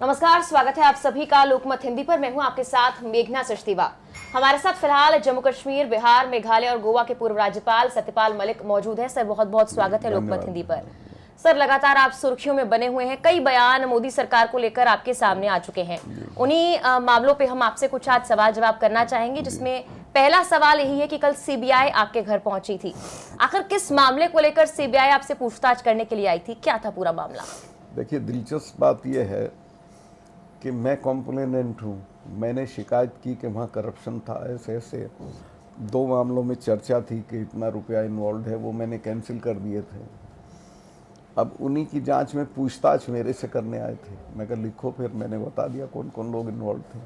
नमस्कार, स्वागत है आप सभी का लोकमत हिंदी पर। मैं हूं आपके साथ मेघना सचदेवा। हमारे साथ फिलहाल जम्मू कश्मीर, बिहार, मेघालय और गोवा के पूर्व राज्यपाल सत्यपाल मलिक मौजूद हैं। सर, बहुत बहुत स्वागत है लोकमत हिंदी पर। सर, लगातार आप सुर्खियों में बने हुए हैं। कई बयान मोदी सरकार को लेकर आपके सामने आ चुके हैं। उन्हीं मामलों पे हम आपसे कुछ आज सवाल जवाब करना चाहेंगे, जिसमें पहला सवाल यही है कि कल सीबीआई आपके घर पहुंची थी। आखिर किस मामले को लेकर सीबीआई आपसे पूछताछ करने के लिए आई थी? क्या था पूरा मामला? देखिए, दिलचस्प बात यह है कि मैं कॉम्प्लेनेंट हूँ। मैंने शिकायत की कि वहाँ करप्शन था, ऐसे ऐसे 2 मामलों में चर्चा थी कि इतना रुपया इन्वॉल्व है, वो मैंने कैंसिल कर दिए थे। अब उन्हीं की जांच में पूछताछ मेरे से करने आए थे। मैं कहा लिखो, फिर मैंने बता दिया कौन कौन लोग इन्वॉल्व थे।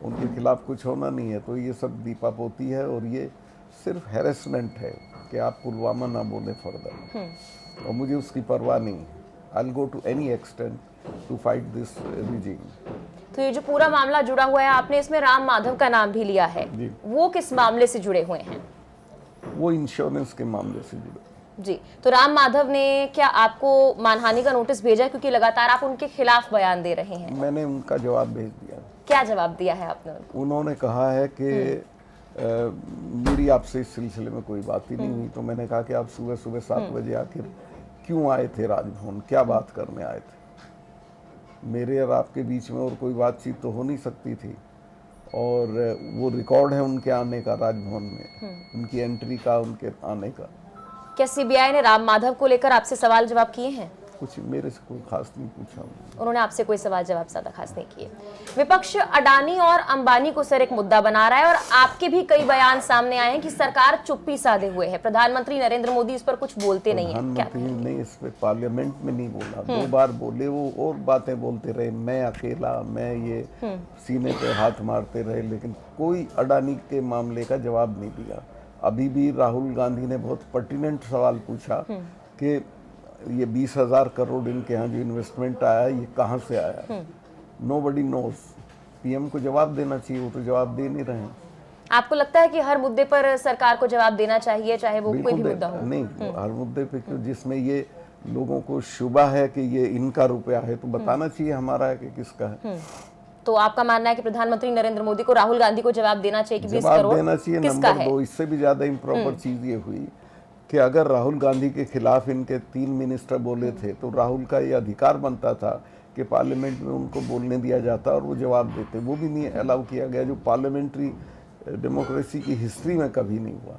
उनके खिलाफ कुछ होना नहीं है, तो ये सब दीपापोती है और ये सिर्फ हैरेसमेंट है कि आप पुलवामा ना बोले फर्दर, और मुझे उसकी परवाह नहीं। I will go to any extent to fight this regime. तो ये जो पूरा मामला जुड़ा हुआ है, आपने इसमें राम माधव का नाम भी लिया है, वो किस मामले से जुड़े हुए हैं? वो इंश्योरेंस के मामले से जुड़े। जी, तो राम माधव ने क्या आपको मानहानि का नोटिस भेजा, क्योंकि लगातार आप उनके खिलाफ बयान दे रहे हैं? मैंने उनका जवाब भेज दिया। क्या जवाब दिया है आपने उनको? उन्होंने कहा है कि मेरी आपसे इस सिलसिले में कोई बात ही नहीं हुई। तो मैंने कहा कि आप सुबह सुबह 7 बजे आखिर क्यों आए थे राजभवन, क्या बात करने आए थे? मेरे और आपके बीच में और कोई बातचीत तो हो नहीं सकती थी। और वो रिकॉर्ड है उनके आने का राजभवन में, उनकी एंट्री का, उनके आने का। क्या सीबीआई ने राम माधव को लेकर आपसे सवाल जवाब किए हैं? कुछ मेरे से कोई खास नहीं पूछा। उन्होंने आपसे कोई सवाल जवाब ज्यादा खास नहीं किए। विपक्ष अडानी और अंबानी को सर एक मुद्दा बना रहा है, और आपके भी कई बयान सामने आए हैं कि सरकार चुप्पी साधे हुए है। प्रधानमंत्री नरेंद्र मोदी इस पर कुछ बोलते नहीं है। प्रधानमंत्री ने इस पे पार्लियामेंट में नहीं बोला, 2 बार बोले, वो और बातें बोलते रहे, मैं अकेला, मैं ये, सीने पे हाथ मारते रहे, लेकिन कोई अडानी के मामले का जवाब नहीं दिया। अभी भी राहुल गांधी ने बहुत पर्टिनेंट सवाल पूछा कि ये 20,000 करोड़ इनके यहाँ जो इन्वेस्टमेंट आया, ये कहाँ से आया? Nobody knows. पीएम को जवाब देना चाहिए, वो तो जवाब दे नहीं रहे हैं। आपको लगता है कि हर मुद्दे पर सरकार को जवाब देना चाहिए, चाहे वो कोई भी मुद्दा हो? नहीं, हर मुद्दे पे क्यों? जिसमें ये लोगों को शुबा है कि ये इनका रुपया है, तो बताना चाहिए हमारा है कि किसका है। तो आपका मानना है कि प्रधानमंत्री नरेंद्र मोदी को राहुल गांधी को जवाब देना चाहिए कि 20 जवाब करोड़ देना चाहिए। किसका नंबर है? 2, इससे भी ज्यादा इम्प्रॉपर चीज ये हुई कि अगर राहुल गांधी के खिलाफ इनके 3 मिनिस्टर बोले थे, तो राहुल का ये अधिकार बनता था कि पार्लियामेंट में उनको बोलने दिया जाता और वो जवाब देते। वो भी नहीं अलाउ किया गया, जो पार्लियामेंट्री डेमोक्रेसी की हिस्ट्री में कभी नहीं हुआ।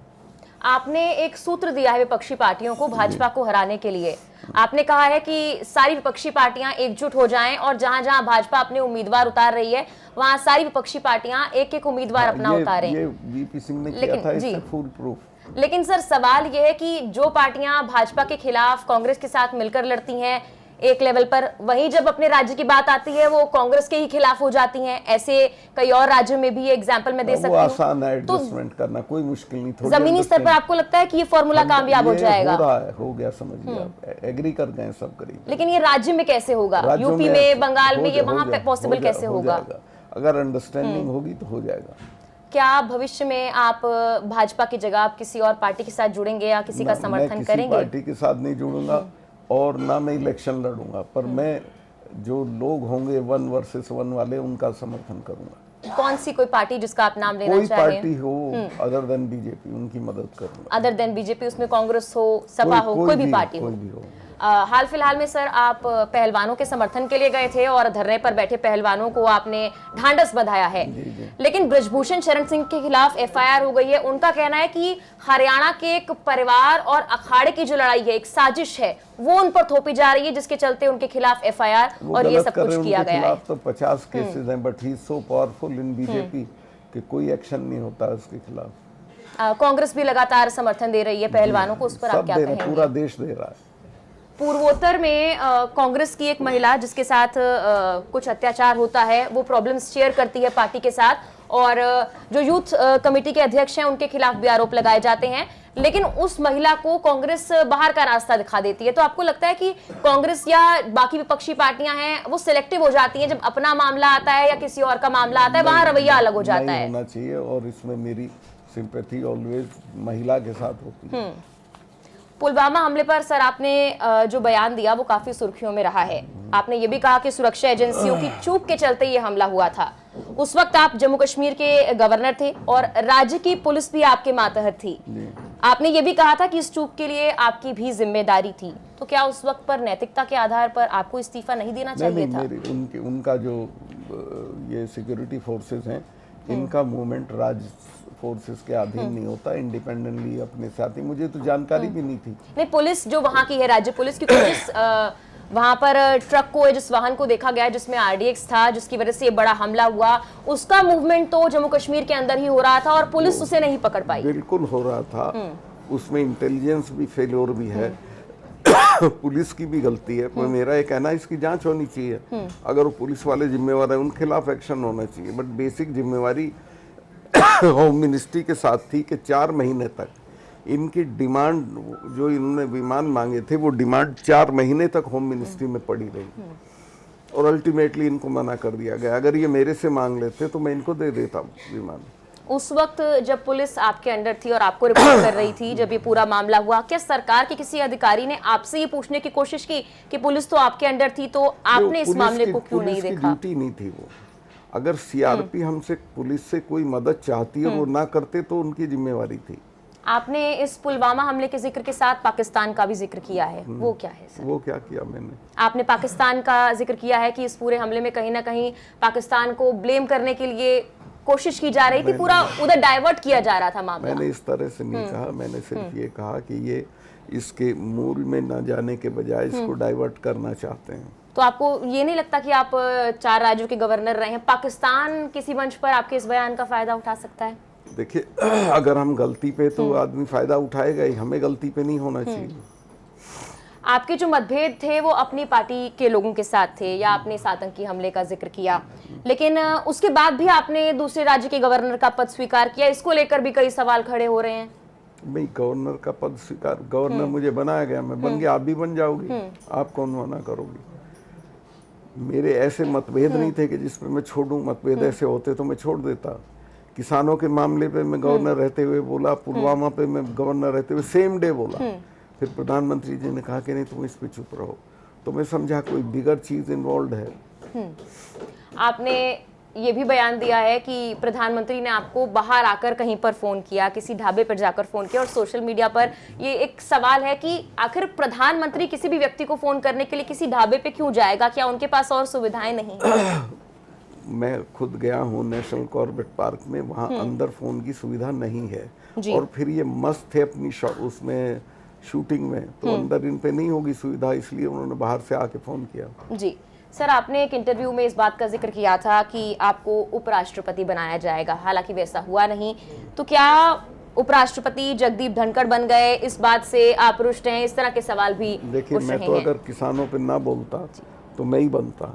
आपने एक सूत्र दिया है विपक्षी पार्टियों को भाजपा को हराने के लिए। आपने कहा है कि सारी विपक्षी पार्टियां एकजुट हो जाएं, और जहां जहां भाजपा अपने उम्मीदवार उतार रही है, वहां सारी विपक्षी पार्टियां एक एक उम्मीदवार अपना उतारें। ये वीपी सिंह ने किया था, इससे फुल प्रूफ। लेकिन सर, सवाल यह है कि जो पार्टियां भाजपा के खिलाफ कांग्रेस के साथ मिलकर लड़ती हैं एक लेवल पर, वहीं जब अपने राज्य की बात आती है वो कांग्रेस के ही खिलाफ हो जाती हैं। ऐसे कई और राज्यों में भी एग्जांपल मैं दे सकती हूं। आसान है एडजस्टमेंट करना, कोई मुश्किल नहीं। जमीनी स्तर पर आपको लगता है कि ये फॉर्मूला कामयाब हो जाएगा? हो गया, समझिए आप, एग्री कर गए सब करीब। लेकिन ये राज्य में कैसे होगा? यूपी में, बंगाल में, ये वहां पे पॉसिबल कैसे होगा? अगर अंडरस्टैंडिंग होगी तो हो जाएगा। क्या भविष्य में आप भाजपा की जगह आप किसी और पार्टी के साथ जुड़ेंगे या किसी का समर्थन करेंगे? पार्टी के साथ नहीं जुड़ूंगा और ना मैं इलेक्शन लड़ूंगा, पर मैं जो लोग होंगे 1 वर्सेस 1 वाले, उनका समर्थन करूंगा। कौन सी कोई पार्टी जिसका आप नाम लेना चाहें? कोई पार्टी हो अदर देन बीजेपी, उनकी मदद करूंगा। अदर देन बीजेपी, उसमें कांग्रेस हो, सपा हो, कोई भी पार्टी हो। हाल फिलहाल में सर, आप पहलवानों के समर्थन के लिए गए थे और धरने पर बैठे पहलवानों को आपने ढांढस बंधाया है। लेकिन ब्रजभूषण शरण सिंह के खिलाफ एफआईआर हो गई है। उनका कहना है कि हरियाणा के एक परिवार और अखाड़े की जो लड़ाई है, एक साजिश है, वो उन पर थोपी जा रही है, जिसके चलते उनके खिलाफ एफआईआर और ये सब कुछ किया गया है। तो 50 केसेस हैं, but he is so powerful in BJP कि कोई एक्शन नहीं होता उसके खिलाफ। कांग्रेस भी लगातार समर्थन दे रही है पहलवानों को, उस पर आप क्या कहेंगे? पूरा देश दे रहा है। पूर्वोत्तर में कांग्रेस की एक महिला जिसके साथ कुछ अत्याचार होता है, वो प्रॉब्लम्स शेयर करती है पार्टी के साथ, और जो यूथ कमेटी के अध्यक्ष हैं उनके खिलाफ भी आरोप लगाए जाते हैं, लेकिन उस महिला को कांग्रेस बाहर का रास्ता दिखा देती है। तो आपको लगता है कि कांग्रेस या बाकी विपक्षी पार्टियां हैं वो सिलेक्टिव हो जाती हैं, जब अपना मामला आता है या किसी और का मामला आता है वहां रवैया अलग हो जाता है? होना चाहिए, और इसमें मेरी सिंपैथी ऑलवेज महिला के साथ होती है। पुलवामा हमले पर सर आपने जो बयान दिया वो काफी सुर्खियों में रहा है। आपने ये भी कहा कि सुरक्षा एजेंसियों की चूक के चलते ये हमला हुआ था। उस वक्त आप जम्मू कश्मीर के गवर्नर थे और राज्य की पुलिस भी आपके मातहत थी। आपने ये भी कहा था कि इस चूक के लिए आपकी भी जिम्मेदारी थी। तो क्या उस वक्त पर नैतिकता के आधार पर आपको इस्तीफा नहीं देना चाहिए था? उनका जो ये सिक्योरिटी फोर्सेस हैं, इनका मूवमेंट राज्य फोर्सेस के अधीन नहीं होता, इंडिपेंडेंटली अपने साथ ही। मुझे तो जानकारी भी नहीं थी। नहीं, पुलिस जो वहाँ की है, राज्य पुलिस की पुलिस वहां पर ट्रक को, जिस वाहन को देखा गया जिसमें आरडीएक्स था, जिसकी वजह से ये बड़ा हमला हुआ, उसका मूवमेंट तो जम्मू कश्मीर के अंदर ही हो रहा था और पुलिस उसे नहीं पकड़ पाई। बिल्कुल हो रहा था, उसमें इंटेलिजेंस भी फेल्योर भी है, पुलिस की भी गलती है। पर मेरा ये कहना है इसकी जांच होनी चाहिए। अगर वो पुलिस वाले जिम्मेवार हैं उन खिलाफ एक्शन होना चाहिए। बट बेसिक जिम्मेवारी होम मिनिस्ट्री के साथ थी कि 4 महीने तक इनकी डिमांड, जो इन्होंने विमान मांगे थे, वो डिमांड 4 महीने तक होम मिनिस्ट्री में पड़ी रही और अल्टीमेटली इनको मना कर दिया गया। अगर ये मेरे से मांग लेते तो मैं इनको दे देता विमान। उस वक्त जब पुलिस आपके अंडर थी और आपको रिपोर्ट कर रही थी, जब ये पूरा मामला हुआ, क्या सरकार के किसी अधिकारी ने आपसे ये पूछने की कोशिश की कि पुलिस तो आपके अंडर थी तो आपने इस मामले को क्यों नहीं देखा? ड्यूटी नहीं थी वो। अगर सीआरपी हमसे, पुलिस से कोई मदद चाहती है, वो ना करते तो उनकी जिम्मेवारी थी। आपने इस पुलवामा हमले के जिक्र के साथ पाकिस्तान का भी जिक्र किया है, वो क्या है सर? वो क्या किया मैंने? आपने पाकिस्तान का जिक्र किया है कि इस पूरे हमले में कहीं ना कहीं पाकिस्तान को ब्लेम करने के लिए कोशिश की जा रही थी, पूरा उधर डाइवर्ट किया जा रहा था मामला। मैंने इस तरह से नहीं कहा। मैंने सिर्फ ये कहा कि ये इसके मूल में न जाने के बजाय इसको डाइवर्ट करना चाहते हैं। तो आपको ये नहीं लगता कि आप 4 राज्यों के गवर्नर रहे हैं, पाकिस्तान किसी मंच पर आपके इस बयान का फायदा उठा सकता है? देखिए, अगर हम गलती पे, तो आदमी फायदा उठाएगा ही, हमें गलती पे नहीं होना चाहिए। आपके जो मतभेद थे वो अपनी पार्टी के लोगों के साथ थे, या आपने इस आतंकी हमले का जिक्र किया, लेकिन उसके बाद भी आपने दूसरे राज्य के गवर्नर का पद स्वीकार किया। इसको लेकर भी कई सवाल खड़े हो रहे हैं। भाई, गवर्नर का पद स्वीकार, गवर्नर मुझे बनाया गया, मैं बन गया, आप भी बन जाओगी, आप कौन मना करोगी? मेरे ऐसे मतभेद नहीं थे कि जिसपे मैं छोड़ूं। मतभेद ऐसे होते तो मैं छोड़ देता। किसानों के मामले पे मैं गवर्नर रहते हुए बोला, पुलवामा पे मैं गवर्नर रहते हुए सेम डे बोला। फिर प्रधानमंत्री जी ने कहा कि नहीं, तुम इस पे चुप रहो, तो मैं समझा कोई बिगर चीज इन्वॉल्व है। आपने ये भी बयान दिया है कि प्रधानमंत्री ने आपको बाहर आकर कहीं पर फोन किया, किसी ढाबे पर जाकर फोन किया, और सोशल मीडिया पर ये एक सवाल है कि आखिर प्रधानमंत्री किसी भी व्यक्ति को फोन करने के लिए किसी ढाबे पे क्यों जाएगा? क्या उनके पास और सुविधाएं नहीं? मैं खुद गया हूँ नेशनल कॉर्बेट पार्क में, वहाँ अंदर फोन की सुविधा नहीं है। और फिर ये मस्त थे अपनी उसमें शूटिंग में, तो अंदर इन पे नहीं होगी सुविधा, इसलिए उन्होंने बाहर से आके फोन किया। जी सर, आपने एक इंटरव्यू में इस बात का जिक्र किया था कि आपको उपराष्ट्रपति बनाया जाएगा, हालांकि वैसा हुआ नहीं। तो क्या उपराष्ट्रपति जगदीप धनखड़ बन गए, इस बात से आप रुष्ट हैं? इस तरह के सवाल भी देखिए, मैं तो अगर किसानों पे ना बोलता तो मैं ही बनता,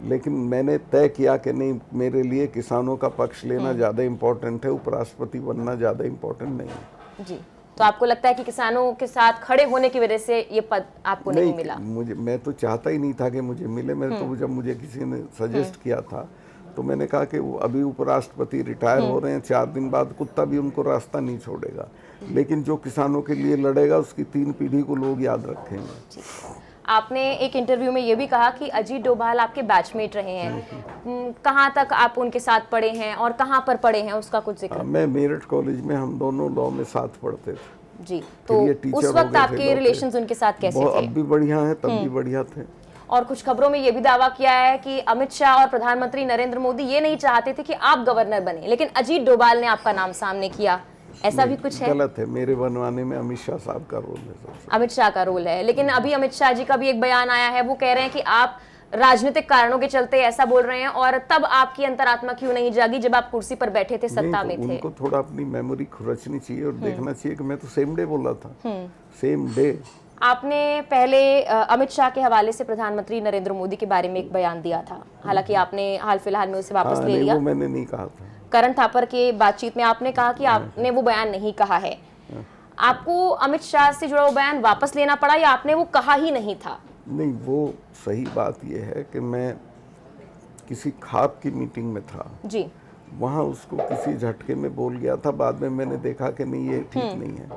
लेकिन मैंने तय किया कि नहीं, मेरे लिए किसानों का पक्ष लेना ज़्यादा इम्पोर्टेंट है, उपराष्ट्रपति बनना ज़्यादा इम्पोर्टेंट नहीं है। जी, तो आपको लगता है कि किसानों के साथ खड़े होने की वजह से ये पद आपको नहीं मिला? मैं तो चाहता ही नहीं था कि मुझे मिले। मैं तो जब मुझे किसी ने सजेस्ट किया था तो मैंने कहा कि वो अभी उपराष्ट्रपति रिटायर हो रहे हैं, 4 दिन बाद कुत्ता भी उनको रास्ता नहीं छोड़ेगा, लेकिन जो किसानों के लिए लड़ेगा उसकी 3 पीढ़ी को लोग याद रखेंगे। आपने एक इंटरव्यू में ये भी कहा कि अजीत डोभाल आपके बैचमेट रहे हैं, कहाँ तक आप उनके साथ पढ़े हैं और कहाँ पर पढ़े हैं, उसका कुछ जिक्र? मैं मेरठ कॉलेज में, हम दोनों लॉ में साथ पढ़ते थे। जी, तो उस वक्त आपके रिलेशंस उनके साथ कैसे थे? अब भी बढ़िया है, तब भी बढ़िया थे। और कुछ खबरों में ये भी दावा किया है कि अमित शाह और प्रधानमंत्री नरेंद्र मोदी ये नहीं चाहते थे कि आप गवर्नर बने, लेकिन अजीत डोभाल ने आपका नाम सामने किया, ऐसा भी कुछ है? गलत है, मेरे बनवाने में अमित शाह साहब का रोल है। अमित शाह का रोल है, लेकिन अभी अमित शाह जी का भी एक बयान आया है, वो कह रहे हैं कि आप राजनीतिक कारणों के चलते ऐसा बोल रहे हैं, और तब आपकी अंतरात्मा क्यों नहीं जागी जब आप कुर्सी पर बैठे थे, सत्ता में थे? उनको थोड़ा अपनी मेमोरी खुरचनी चाहिए और देखना चाहिए कि मैं तो सेम डे बोला था, सेम डे। आपने पहले अमित शाह के हवाले से प्रधानमंत्री नरेंद्र मोदी के बारे में एक बयान दिया था, हालांकि आपने हाल फिलहाल में उसे वापस ले लिया। वो मैंने नहीं कहा था। करण थापर के बातचीत में आपने कहा कि आपने वो बयान नहीं कहा है। आपको अमित शाह से जुड़ा वो बयान वापस लेना पड़ा, या आपने वो कहा ही नहीं था? नहीं, वो सही बात यह है कि मैं किसी ख्वाब की मीटिंग में था जी, वहाँ उसको किसी झटके में बोल गया था, बाद में मैंने देखा कि नहीं, ये ठीक नहीं है।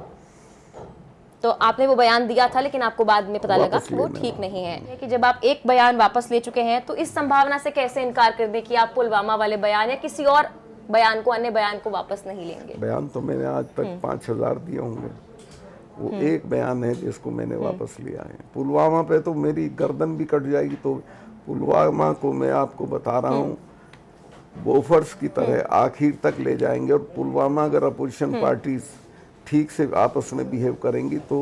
तो आपने वो बयान दिया था, लेकिन आपको बाद में पता लगा वापस कि वो लेना। ठीक नहीं है। कि जब आप एक बयान वापस ले चुके हैं तो इस संभावना से कैसे इनकार कर दें कि आप पुलवामा वाले बयान या किसी और बयान को, अन्य बयान को वापस नहीं लेंगे? बयान तो मैंने आज तक 5,000 दिए होंगे, वो एक बयान है जिसको मैंने वापस लिया है। पुलवामा पे तो मेरी गर्दन भी कट जाएगी, तो पुलवामा को मैं आपको बता रहा हूँ बोफर्स की तरह आखिर तक ले जाएंगे। और पुलवामा अगर अपोजिशन पार्टीज ठीक से आपस में बिहेव करेंगी तो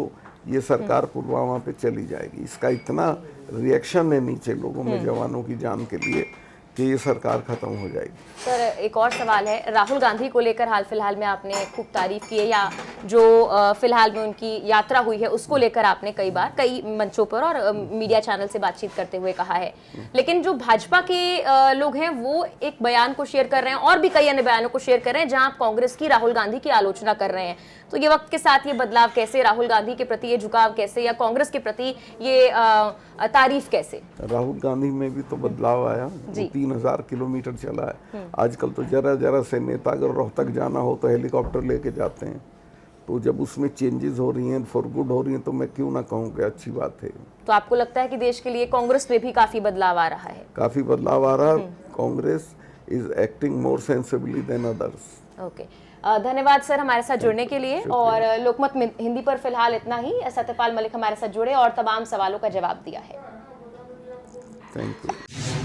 ये सरकार पुलवामा पे चली जाएगी। इसका इतना रिएक्शन है नीचे लोगों में जवानों की जान के लिए कि ये सरकार खत्म हो जाएगी। सर, एक और सवाल है, राहुल गांधी को लेकर हाल फिलहाल में आपने खूब तारीफ की है, या जो फिलहाल में उनकी यात्रा हुई है उसको लेकर आपने कई बार कई मंचों पर और मीडिया चैनल से बातचीत करते हुए कहा है, लेकिन जो भाजपा के लोग हैं वो एक बयान को शेयर कर रहे हैं और भी कई अन्य बयानों को शेयर कर रहे हैं जहां आप कांग्रेस की, राहुल गांधी की आलोचना कर रहे हैं। तो ये वक्त के साथ ये बदलाव कैसे, राहुल गांधी के प्रति ये झुकाव कैसे, या कांग्रेस के प्रति ये तारीफ कैसे? राहुल गांधी में भी तो बदलाव आया, वो 3,000 किलोमीटर चला है। आजकल तो जरा जरा से नेता अगर रोहतक जाना हो तो हेलीकॉप्टर लेके जाते हैं। तो जब उसमें चेंजेस हो रही हैं, फॉर गुड हो रही हैं, तो मैं क्यों ना कहूँ कि अच्छी बात है। तो आपको लगता है कि देश के लिए कांग्रेस में भी काफी बदलाव आ रहा है? काफी बदलाव आ रहा है। Congress is acting more sensibly than others. Okay, धन्यवाद सर हमारे साथ जुड़ने के लिए। और लोकमत हिंदी पर फिलहाल इतना ही। सत्यपाल मलिक हमारे साथ जुड़े और तमाम सवालों का जवाब दिया है। Thank you.